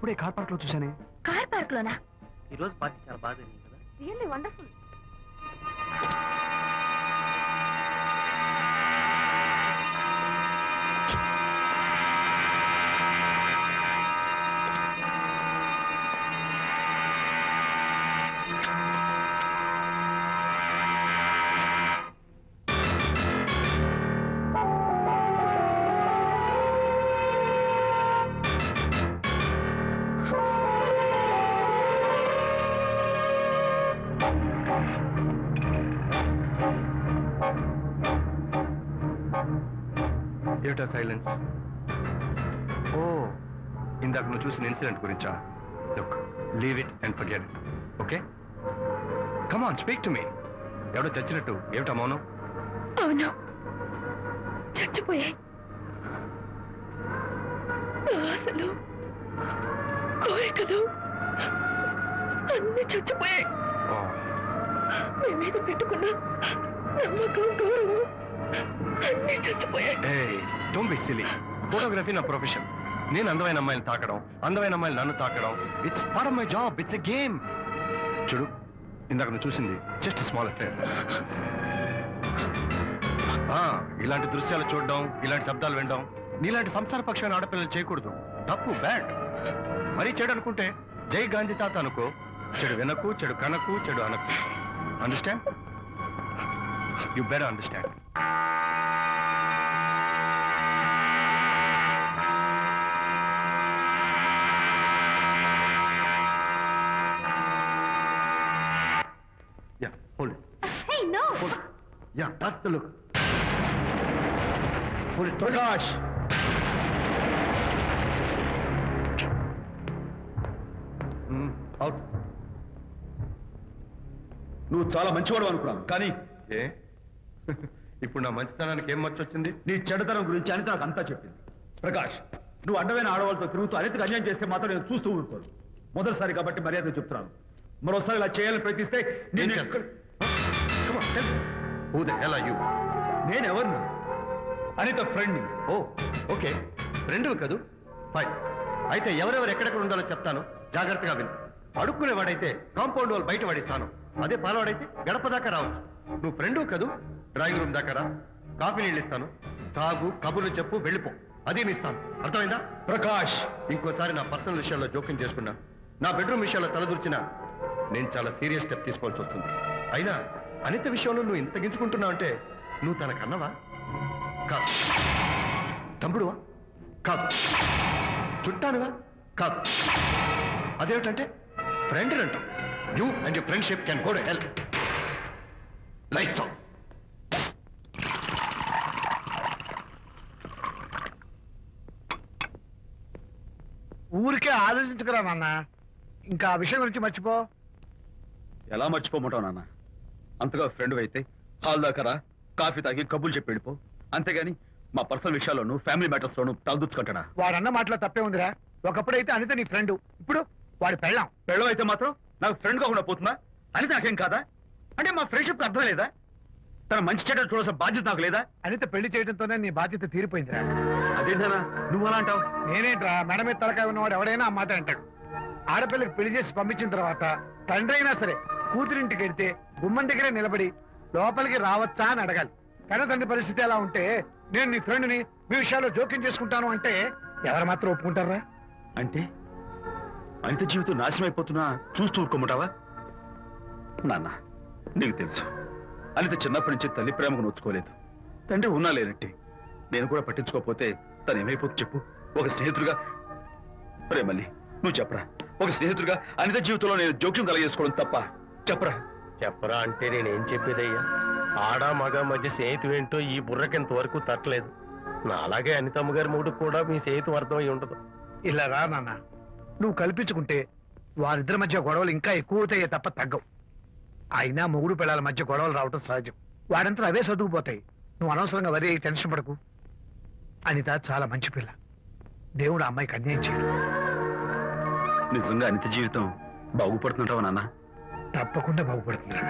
ఇప్పుడే car park లో చూసానే. Car park లోనా? ఈ రోజు పార్టీ చాలా బాగా జరిగింది కదా. Really wonderful. ఏమిటా సైలెన్స్? ఓ, ఇందాక నువ్వు చూసిన ఇన్సిడెంట్ గురించా? Look, leave it and forget it, okay? Come on, speak to me. ఎవడో చచ్చినట్టు ఏమిటా మౌనం? అవును, చచ్చిపోయాయి. ఆశలు, కోరికలు అన్ని చచ్చిపోయాయి. మీ మీద పెట్టుకున్న నమ్మకం, గౌరవం అన్ని చచ్చిపోయాయి. Don't be silly. ఫోటోగ్రఫీ నా ప్రొఫెషన్. నేను అందమైన అమ్మాయిని తాకడం, అందమైన అమ్మాయిలు నన్ను తాకడం, it's part of my job. It's a game. చూడు, ఇందాక నువ్వు చూసింది జస్ట్ స్మాల్ అఫేర్. ఇలాంటి దృశ్యాలు చూడడం, ఇలాంటి శబ్దాలు వినడం నీలాంటి సంసారపక్షమైన ఆడపిల్లలు చేయకూడదు. తప్పు, బ్యాడ్. మరీ చెడు అనుకుంటే జై గాంధీ తాత అనుకో. చెడు వినకు, చెడు కనకు, చెడు అనకు. Understand? You better understand. Yeah, hold it. Hey, no. Hold it. Yeah, that's the look. Hold it. Prakash! Out. నువ్వు చాలా మంచివాడు అనుకున్నాను, కానీ ఏ ఇప్పుడు నా మంచితనానికి ఏం మర్చొచ్చింది? నీ చెడుతనం గురించి అనిత నాకు అంతా చెప్పింది. ప్రకాష్, నువ్వు అడ్డమైన ఆడవాళ్ళతో తిరుగుతూ అనితకు అన్యాయం చేస్తే మాత్రం నేను చూస్తూ ఉంటాను. మొదటిసారి కాబట్టి మర్యాద చెప్తున్నాను. మరోసారి ఇలా చేయాలని ప్రయత్నిస్తే నేను Come on, tell me. Who the hell are you? నేనెవరిని? అనిత ఫ్రెండ్. ఓ, ఓకే, ఫ్రెండ్ కదూ? ఫైన్. అయితే ఎవరెవరు ఎక్కడెక్కడ ఉండాలో చెప్తాను, జాగ్రత్తగా విను. అడుక్కునేవాడైతే కాంపౌండ్ వాళ్ళు బయట వాడిస్తాను. అదే పాలవాడైతే గడప దాకా రావచ్చు. నువ్వు ఫ్రెండు కదూ? డ్రాయింగ్ రూమ్ దాకా రా, కాఫీ నీళ్ళు ఇస్తాను, తాగు, కబుర్లు చెప్పు, వెళ్ళిపో. అదేమి ఇస్తాను, అర్థమైందా? ప్రకాష్, ఇంకోసారి నా పర్సనల్ విషయాల్లో జోక్యం చేసుకున్నా, నా బెడ్రూమ్ విషయాల్లో తలదూర్చినా నేను చాలా సీరియస్ స్టెప్ తీసుకోవాల్సి వస్తుంది. అయినా అనిత విషయంలో నువ్వు ఇంత గించుకుంటున్నావు అంటే నువ్వు తనకన్నవా? కాదు. తమ్ముడువా? కాదు. చుట్టానువా? కాదు. అదేమిటంటే ఫ్రెండ్ అంటావు. You and your friendship can go to hell. Lights on. ఊరికే ఆలోచించుకురా నాన్న. ఇంకా ఆ విషయం గురించి మర్చిపో. ఎలా మర్చిపోమంటావు నాన్న? అంతగా ఫ్రెండ్ అయితే హాల్ దాకా రా, కాఫీ తాగి కబుర్లు చెప్పి వెళ్ళిపో. అంతేగాని మా పర్సనల్ విషయాల్లోనూ ఫ్యామిలీ మ్యాటర్స్ లోనూ తలదూర్చుకుంటాడా? వాడన్న మాటలో తప్పే ఉందిరా. ఒకప్పుడైతే అనిత నీ ఫ్రెండ్, ఇప్పుడు వాడి పెళ్ళాం. పెళ్ళం అయితే మాత్రం నాకు ఫ్రెండ్ కాకుండా పోతుందా? అని నాకేం కాదా? అంటే మా ఫ్రెండ్షిప్ అర్థం లేదా? తన మంచి చెడ్డ చూడాల్సిన బాధ్యత నాకు లేదా? అనిత పెళ్లి చేయడంతోనే నీ బాధ్యత తీరిపోయిందిరా. అదేంటనా నువ్వు అలా అంటావు? నేనేంట్రా, మెడ మీద తలకాయ ఉన్నవాడు ఎవడైనా ఆ మాట అంటాడు. ఆడపిల్లకి పెళ్లి చేసి పంపించిన తర్వాత తండ్రి అయినా సరే కూతురింటికి వెళ్తే గుమ్మం దగ్గరే నిలబడి లోపలికి రావచ్చా అని అడగాలి. కన్న తండ్రి పరిస్థితి ఎలా ఉంటే నేను నీ ఫ్రెండ్ని మీ విషయాల్లో జోక్యం చేసుకుంటాను అంటే ఎవరు మాత్రం ఒప్పుకుంటారా? అంటే అనిత జీవితం నాశనం అయిపోతున్నా చూస్తూ ఊరుకోమంటావా? నాన్న, నీకు తెలుసు అనిత చిన్నప్పటి నుంచి తల్లి ప్రేమకు నోచుకోలేదు. తండ్రి ఉన్నా లేనట్టి. నేను కూడా పట్టించుకోకపోతే తను ఏమైపోతుంది చెప్పు? ఒక స్నేహితుడిగా ప్రేమల్ని నువ్వు చెప్పరా? ఒక స్నేహితుడిగా అనిత జీవితంలో నేను జోక్యం కలగేసుకోవడం తప్ప? చెప్పరా? చెప్పరా అంటే నేనేం చెప్పేదయ్యా? ఆడ మగ మధ్య స్నేహితు ఏంటో ఈ బుర్రకింత వరకు తట్టలేదు. నా అలాగే అనితమ్మ గారి మూడు కూడా మీ స్నేహితు అర్థమై ఉండదు. ఇలా రా నాన్న, నువ్వు కల్పించుకుంటే వారిద్దరి మధ్య గొడవలు ఇంకా ఎక్కువ అవుతాయే తప్ప తగ్గవు. అయినా మొగుడు పిల్లల మధ్య గొడవలు రావటం సహజం. వాడంతా అవే సర్దుకుపోతాయి. నువ్వు అనవసరంగా వరి టెన్షన్ పడకు. అనిత చాలా మంచి పిల్ల. దేవుడు ఆ అమ్మాయికి అన్యాయం చేయడు. నిజంగా అనిత జీవితం బాగుపడుతుంటావా నాన్న? తప్పకుండా బాగుపడుతుందిరా.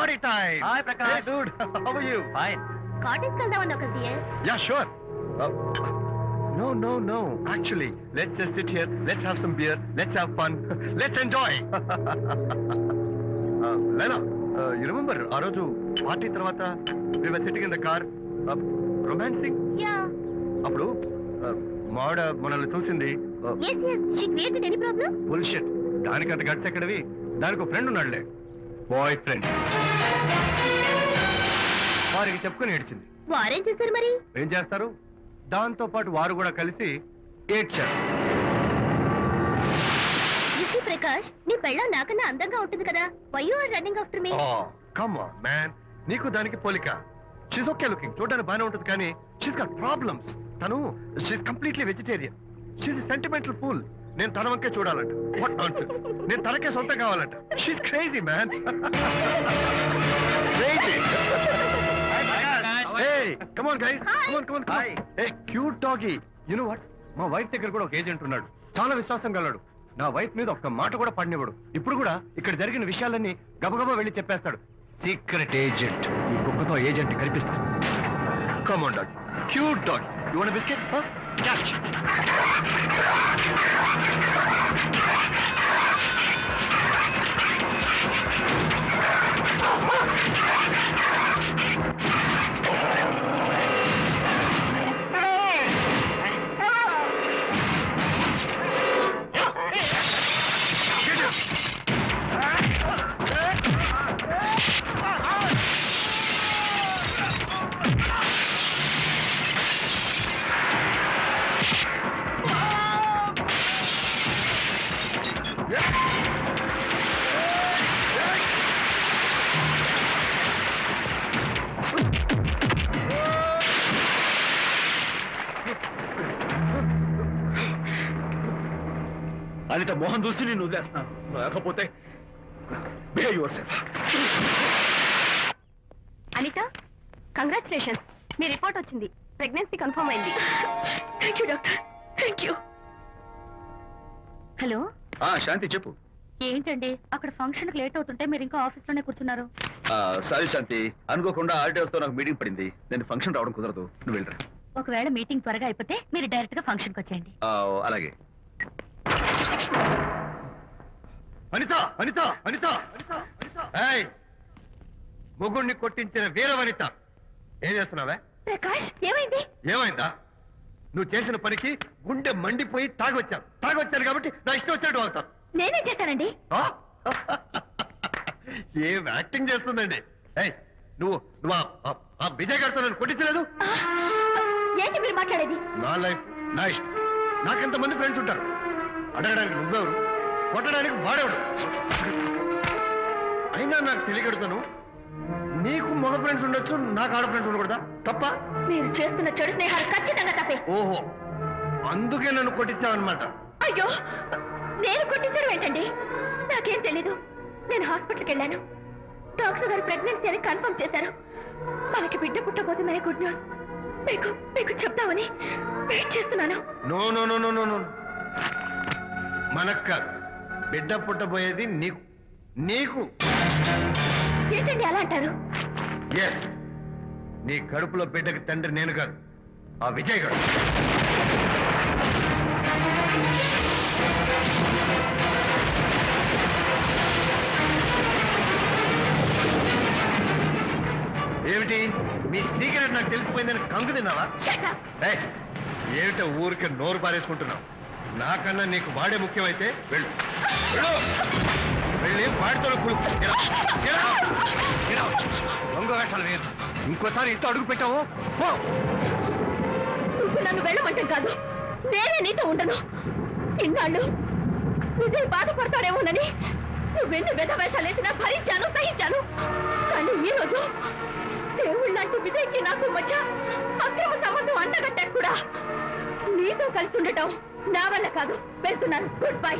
Party time hi Prakash. Hey dude, how are you? Fine. Cottage వెళ్దామని ఒక Yeah, sure. No. Actually, let's just sit here. Let's have some beer. Let's have fun. Let's enjoy. Lena, you remember ఆ రోజు పార్టీ తర్వాత we were sitting in the car, romancing. Yeah అప్పుడు మావిడ మనల్ని చూసింది. yes she created any problem bullshit. దానికంత guts ఎక్కడవి? దానికి friend ఉన్నాడులే, boy friend. వారికి చెప్పుకొని ఏడ్చింది. వారేం చేశారు మరి ఏం చేస్తారు? దాంతో పాటు వారు కూడా కలిసి ఏడ్చారు. ఇసి ప్రకాష్ నీ పెళ్ళం నాకన్నా అందంగా ఉంటుంది కదా why you are running after me come on man, నీకు దానికి పోలిక. షీస్ ఓకే లుకింగ్, చూడడానికి బాగానే ఉంటుంది, కానీ షీస్ గాట్ ప్రాబ్లమ్స్. తను she's completely vegetarian. She's sentimental pool. నేను తన వంకే చూడాలంట. What nonsense. నేను తనకే సొంతం కావాలంట. She's crazy man. Crazy. Hey, come on guys. Come on. Hi. Hey, cute doggy. You know what? మా వైఫ్ దగ్గర కూడా ఒక ఏజెంట్ ఉన్నాడు. చాలా విశ్వాసం గలడు. నా వైఫ్ మీద ఒక్క మాట కూడా పడినివ్వడు. ఇప్పుడు కూడా ఇక్కడ జరిగిన విషయాలన్నీ గబగబా వెళ్ళి చెప్పేస్తాడు. Secret agent. ఈ కుక్కతో ఏజెంట్ కనిపిస్తా. Come on dog. Cute dog. You want a biscuit? Huh? Catch. Anitha Mohan చూసి నేను వదిలేస్తున్నాను, లేకపోతే behave yourself. Anitha congratulations మీ రిపోర్ట్ వచ్చింది ప్రెగ్నెన్సీ కన్ఫర్మ్ అయింది thank you doctor thank you hello Shanti చెప్పు. ఏంటండి అక్కడ ఫంక్షన్ లేట్ అవుతుంటే మీరు ఇంకా ఆఫీస్ లోనే కూర్చున్నారు సారీ శాంతి, అనుకోకుండా ఆర్టీఎస్ తో నాకు మీటింగ్ పడింది. నేను ఫంక్షన్ రావడం కుదరదు, నువ్వు వెళ్ళరా. ఒకవేళ మీటింగ్ త్వరగా అయిపోతే మీరు డైరెక్ట్ గా ఫంక్షన్ కి వచ్చేయండి అలాగే. అనిత. ఏయ్, మొగుణ్ణి కొట్టించిన వీర వనిత, ఏం చేస్తున్నావే? ప్రకాష్ ఏమైంది ఏమైందా? నువ్వు చేసిన పనికి గుండె మండిపోయి తాగొచ్చాను కాబట్టి నా ఇష్టం వచ్చినట్టు వాగుతాను. నేనేం చేశానండి ఆ? ఏం యాక్టింగ్ చేస్తుందండి. ఏయ్, నువ్వు నువ్వు ఆ విజయ్ గారితో నన్ను కొట్టించలేదు. ఏంటి మీరు మాట్లాడేది నా లైఫ్ నా ఇష్టం. నాకెంతమంది ఫ్రెండ్స్ ఉంటారు. అడగడానికి నువ్వెవరు, కొట్టడానికి వాడేవాడు. అయినా నాకు తెలియగడుతాను, నీకు మగ ఫ్రెండ్స్ ఉండొచ్చు, నాకు ఆడ ఫ్రెండ్స్ ఉండకూడదా? తప్ప? మీరు చేస్తున్న చెడు స్నేహాలు ఖచ్చితంగా తప్పే ఓహో, అందుకే నన్ను కొట్టించావన్నమాట. అయ్యో నేను కొట్టించడం ఏంటండి నాకేం తెలీదు నేను హాస్పిటల్కి వెళ్ళాను డాక్టర్ గారు ప్రెగ్నెన్సీ అని కన్ఫర్మ్ చేశారు మనకి బిడ్డ పుట్టబోతుందనే గుడ్ న్యూస్ మీకు మీకు చెప్తామని వెయిట్ చేస్తున్నాను no no no no no no మనక్క బిడ్డ పుట్టబోయేది నీకు. నీకు ఏంటండి అలా అంటారు ఎస్, నీ కడుపులో బిడ్డకి తండ్రి నేను కాదు, ఆ విజయ్ గారు. ఏమిటి మీ సీక్రెట్ నాకు తెలిసిపోయిందని కంగు తిన్నావా? Shut up. ఏయ్, ఏమిటో ఊరికే నోరు పారేసుకుంటున్నావు? నాకన్నా నీకు వాడే ముఖ్యమైతే వెళ్ళు వెళ్ళు. వెళ్ళి వాడితో దొంగ వేషాలు వేయదు. ఇంకోసారి ఇంట్లో అడుగు పెట్టావు పో. నువ్వు నన్ను వెళ్ళమంటాం కాదు నేనే నీతో ఉండను ఇన్నాళ్ళు విజయ్ బాధపడతాడేమోనని నువ్వెన్ని వేషాలు వేసినా భరించాను సహించాను కానీ ఈ రోజు దేవుళ్ళంటి విజయ్కి నాకు మధ్య అక్రమ సంబంధం అంటగట్టా కూడా నీతో కలిసి ఉండటం నా వల్ల కాదు వెళ్తున్నాను గుడ్ బై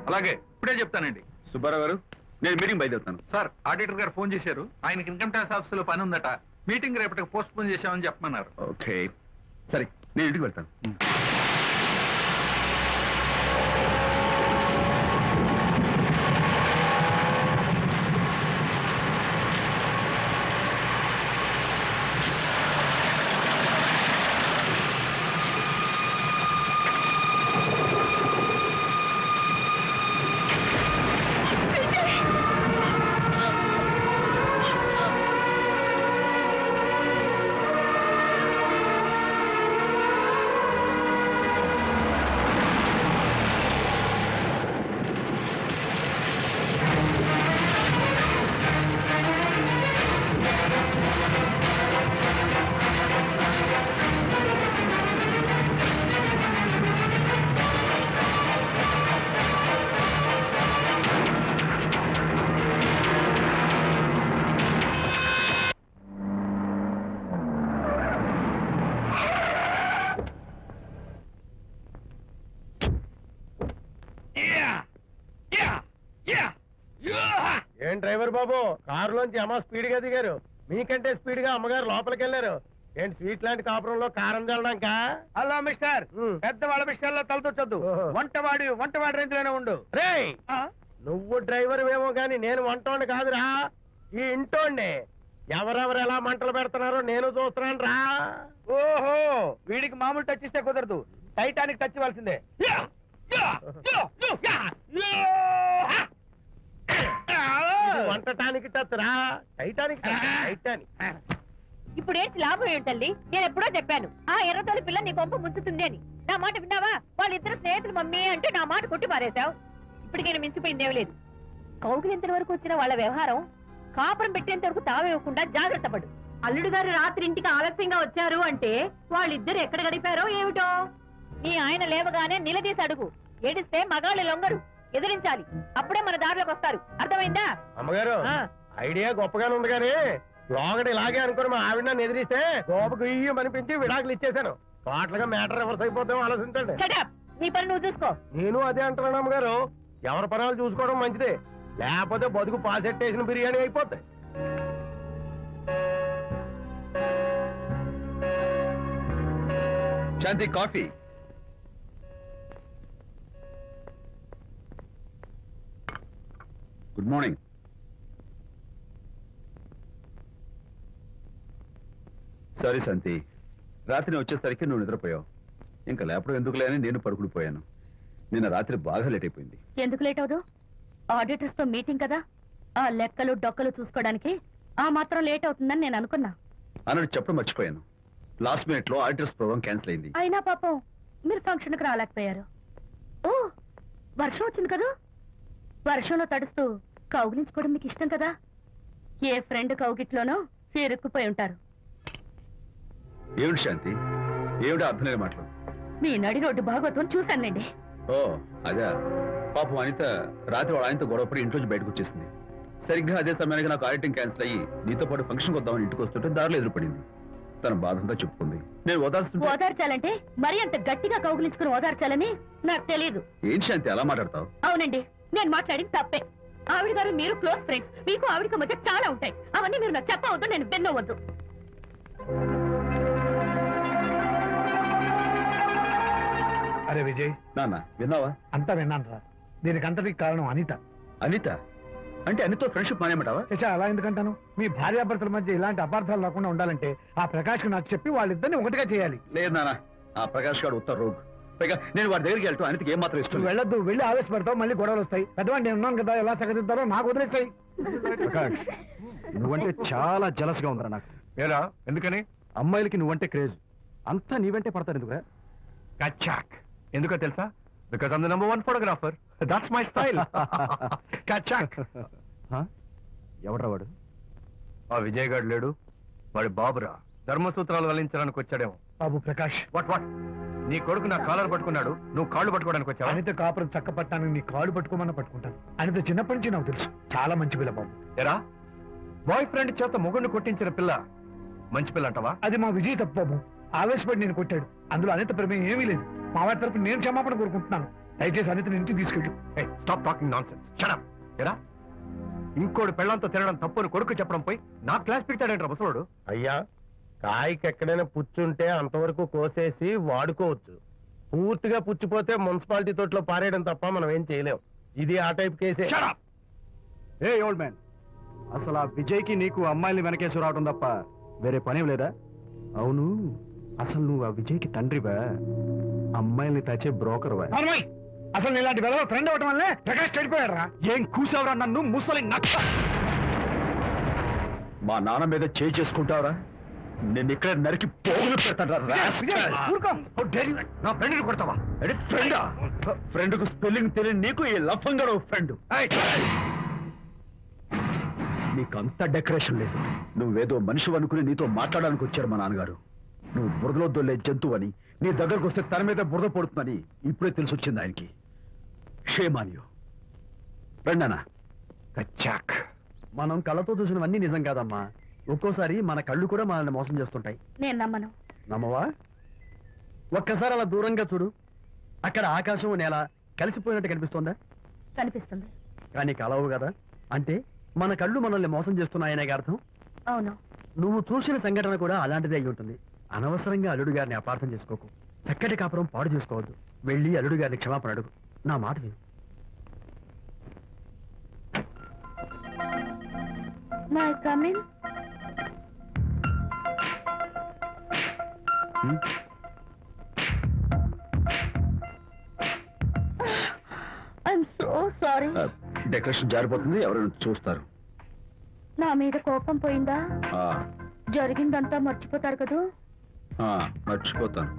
అలాగే ఇప్పుడే చెప్తానండి. సుబ్బారావు గారు, నేను మీటింగ్ బయలుదేరుతాను. సార్ ఆడిటర్ గారు ఫోన్ చేశారు, ఆయనకి ఇన్కమ్ ట్యాక్స్ ఆఫీస్ లో పని ఉందట, మీటింగ్ రేపటికి పోస్ట్ పోన్ చేశామని చెప్పమన్నారు. ఓకే సరే, నేను ఇంటికి వెళ్తాను. డ్రైవర్ బాబు కారులోంచి అమ్మ స్పీడ్ గా దిగారు మీకంటే స్పీడ్ గా అమ్మగారు లోపలికి వెళ్ళారు ఏంటి స్వీట్ లాంటి కాపురంలో కారం చల్లడానికా? హలో మిస్టర్ ఉమ్. పెద్దవాళ్ళ విషయాల్లో తలదొచ్చొద్దు. ఓహో. వంటవాడి రేంజ్ లోనే ఉండు. రేయ్ నువ్వు డ్రైవర్ ఏమో గాని నేను వంటోండి కాదురా ఈ ఇంటోండి ఎవరెవరు ఎలా మంటలు పెడుతున్నారో నేను చూస్తున్నాను రా. ఓహో వీడికి మామూలు టచ్ ఇస్తే కుదరదు, టైటానిక్ టచ్ ఇవ్వాల్సిందే. ఇది వంటటానికి టచ్ రా టైటానిక్ టచ్, టైటానిక్. ఇప్పుడు ఏంటి లాభం ఏంటల్లి? నేను ఎప్పుడో చెప్పాను ఆ ఎర్రతోలి పిల్ల నీ కొంప ముంచుతుంది అని. నా మాట విన్నావా? వాళ్ళిద్దరు స్నేహితులు మమ్మీ అంటే నా మాట కొట్టి పారేశావు. ఇప్పటికి నేను మించిపోయిందేం లేదు. కౌగిలింత వరకు వచ్చిన వాళ్ళ వ్యవహారం కాపురం పెట్టేంత వరకు తావేవ్వకుండా జాగ్రత్త పడు. అల్లుడు గారు రాత్రి ఇంటికి ఆలస్యంగా వచ్చారు అంటే వాళ్ళిద్దరు ఎక్కడ గడిపారో ఏమిటో. నీ ఆయన లేవగానే నిలదీసి అడుగు. ఏడిస్తే మగాళ్ళు లొంగరు, ఎదిరించాలి. అప్పుడే మన దారిలోకి వస్తారు. అర్థమైందా? అమ్మగారు ఆ. ఐడియా గొప్పగానే ఉంది కానీ లోగడ ఇలాగే అనుకుని మా ఆవిడ నన్ను ఎదిరిస్తే గోపకు ఇయ్యం అనిపించి విడాకులు ఇచ్చేశాను. టోటల్గా మ్యాటర్ రివర్స్ అయిపోతాం ఆలోచించండి. Shut up. నీ పని నువ్వు చూసుకో. నేను అదే అంటున్నాను అమ్మగారు ఎవరి పనాలు చూసుకోవడం మంచిదే లేకపోతే బతుకు పాసెట్టేసిన బిర్యానీ అయిపోతాయి. శాంతి కాఫీ. Good morning. సారీ శాంతి, రాత్రి వచ్చేసరికి నువ్వు నిద్రపోయావు. ఇంకా లేపడం ఎందుకులే అని నేను పడుకుడిపోయాను. నిన్న రాత్రి బాగా లేట్ అయిపోయింది. ఎందుకు లేట్ అవదు? ఆడిటర్స్ తో మీటింగ్ కదా, ఆ లెక్కలు డొక్కలు చూసుకోవడానికి ఆ మాత్రం లేట్ అవుతుందని నేను అనుకున్నా. అన్నట్టు చెప్పడం మర్చిపోయాను. లాస్ట్ మినిట్ లో ఆడిటర్స్ ప్రోగ్రామ్ క్యాన్సిల్ అయింది. అయినా పాపం మీరు ఫంక్షన్ కి రాలేకపోయారు. ఓ వర్షం వచ్చింది కదా, వర్షంలో తడుస్తూ కౌగిలించుకోవడం మీకు ఇష్టం కదా. ఏ ఫ్రెండ్ కౌగిట్లోనో ఇరుక్కుపోయి ఉంటారు. ఏమిటి శాంతి, ఏమిటి అర్థం లేని మాటలు? మీ నడి రోడ్డు భాగవతం చూశానులేండి. ఓ అదే, పాపం అనిత రాత్రి వాళ్ళ ఆయనతో గొడవపడి ఇంట్లోంచి బయటకు వచ్చేసింది. సరిగ్గా అదే సమయానికి నాకు ఆడిటింగ్ క్యాన్సిల్ అయ్యి నీతో పాటు ఫంక్షన్కి వద్దామని ఇంటికి వస్తుంటే దారిలో ఎదురుపడింది. తన బాధంతా చెప్పుకుంది. నేను ఓదార్చుంటే ఓదార్చాలంటే మరి అంత గట్టిగా కౌగిలించుకుని ఓదార్చాలని నాకు తెలియదు. ఏం శాంతి అలా మాట్లాడతావు? అవునండి, నేను మాట్లాడింది తప్పే. ఆవిడ గారు మీరు క్లోజ్ ఫ్రెండ్స్, మీకు ఆవిడకి మధ్య చాలా ఉంటాయి. అవన్నీ మీరు నాకు చెప్పవద్దు, నేను విన్నవద్దు. అరే విజయ్, నాన్న విన్నావా? అంతా విన్నాను రా. దీనికి అంతటికి కారణం అనిత. అనిత అంటే అనితో ఫ్రెండ్షిప్ మానేమంటావా? శశా, అలా ఎందుకంటాను? మీ భార్యాభర్తల మధ్య ఇలాంటి అపార్థాలు రాకుండా ఉండాలంటే ఆ ప్రకాష్కి నాకు చెప్పి వాళ్ళిద్దరిని ఒకటిగా చేయాలి. లేదు నాన్న, ఆ ప్రకాష్ గారు ఉత్తర రోగ్. పైగా నేను వాడి దగ్గరికి వెళ్తాను. అనితకి ఏం మాత్రం ఇష్టం నువ్వు లేదు. వెళ్ళొద్దు, వెళ్ళి ఆవేశపడతావు, మళ్ళీ గొడవలు వస్తాయి. పెద్దవాడు నేను ఉన్నాను కదా, ఎలా సగదిద్దారో నాకు వదిలేస్తాయి. ప్రకాష్, నువ్వంటే చాలా జలస్ గా ఉందిరా నాకు. ఏరా ఎందుకని? అమ్మాయిలకి నువ్వంటే క్రేజ్. అంతా నీవంటే పడతారు ఎందుకురా? కచ్చాక్. ఎందుకో తెలుసా? Because I'm the number 1 photographer. That's my style. కచ్చాక్. హా? ఎవడ్రా వాడు? ఆ విజయ్ గారు లేడు, వాడి బాబురా. ధర్మసూత్రాలు వల్లించడానికి వచ్చాడేమో. బాబు ప్రకాష్, వాట్ నీ కొడుకు నా కాలర్ పట్టుకున్నాడు, నువ్వు కాళ్ళు పట్టుకోవడానికి వచ్చావా? అనిత కాపురం చక్క పట్టాను, నీ కాళ్ళు పట్టుకోమన్నా పట్టుకుంటాను. అనిత చిన్నప్పటి నుంచి నాకు తెలుసు, చాలా మంచి పిల్ల బాబు. ఎరా బాయ్ ఫ్రెండ్ చేత మొగుడిని కొట్టించిన పిల్ల మంచి పిల్ల అంటావా? అది మా విజయ్ తప్పు బాబు. ఆవేశపడి నేను కొట్టాడు. అందులో అనిత ప్రమేయం ఏమీ లేదు. మా వారి తరపు నేను క్షమాపణ కోరుకుంటున్నాను. దయచేసి అనితని ఇంటికి తీసుకెళ్ళి. Stop talking nonsense. Shut up. ఎరా ఇంకోటి పెళ్ళంతో తినడం తప్పు అని కొడుకు చెప్పడం పోయి నా క్లాస్ పెడతాడంటారా ముసలోడు? అయ్యా కాయకి ఎక్కడైనా పుచ్చుంటే అంతవరకు కోసేసి వాడుకోవచ్చు. పూర్తిగా పుచ్చిపోతే మున్సిపాలిటీ తోటలో పారేయడం తప్ప మనం ఏం చేయలేం. ఇది ఆ టైప్ కేసే. Shut up. ఏ ఓల్డ్ మ్యాన్, అసలు ఆ విజయ్కి నీకు అమ్మాయిల్ని వెనకేసి రావడం తప్ప వేరే పనేం లేదా? అవును, అసలు నువ్వు ఆ విజయ్కి తండ్రివా, అమ్మాయిల్ని తెచ్చే బ్రోకర్వా? అవునోయ్, అసలు నేను ఇలాంటి వెధవ ఫ్రెండ్ అవటం వల్లే ప్రకాష్ చెడిపోయాడు రా. ఏం కూసావురా నన్ను ముసలి నక్క? మా నాన్న మీద చేయి చేసుకుంటావరా? నేను ఇక్కడ నరికి పోగులు పెడతాను. ఊరుకో. నా ఫ్రెండ్ని కొడతావా? ఫ్రెండా? ఫ్రెండ్ కు స్పెల్లింగ్ తెలియని నీకు ఈ లఫంగా ఫ్రెండ్. నీకంత డెకరేషన్ లేదు. నువ్వేదో మనిషి అనుకుని నీతో మాట్లాడడానికి వచ్చారు మా నాన్నగారు. నువ్వు బురదలో దొల్లే జంతువు అని, నీ దగ్గరకు వస్తే తన మీద బురద పడుతుందని ఇప్పుడే తెలిసి వచ్చింది ఆయనకి. షేమాన్యు రండనా. కచ్చాక్. మనం కళ్ళతో చూసినవన్నీ నిజం కాదమ్మా. ఒక్కోసారి మన కళ్ళు కూడా మనల్ని మోసం చేస్తుంటాయి. నేను నమ్మను. నమ్మవా? ఒక్కసారి అలా దూరంగా చూడు. అక్కడ ఆకాశం నేల కలిసిపోయినట్టు కనిపిస్తోందా? కనిపిస్తుంది. కానీ కలవు కదా. అంటే మన కళ్ళు మనల్ని మోసం చేస్తున్నాయనే అర్థం. అవును. నువ్వు చూసిన సంఘటన కూడా అలాంటిదే అయి ఉంటుంది. అనవసరంగా అల్లుడు గారిని అపార్థం చేసుకోకు. చక్కటి కాపురం పాడు చేసుకోవద్దు. వెళ్ళి అల్లుడు గారిని క్షమాపణ అడుగు. నా మాట విను. May come in. I'm so sorry. Decoration జారిపోతుంది, ఎవరైనా చూస్తారు. నా మీద కోపం పోయిందా? ఆ, జరిగిందంతా మర్చిపోతారు కదూ. మర్చిపోతాను.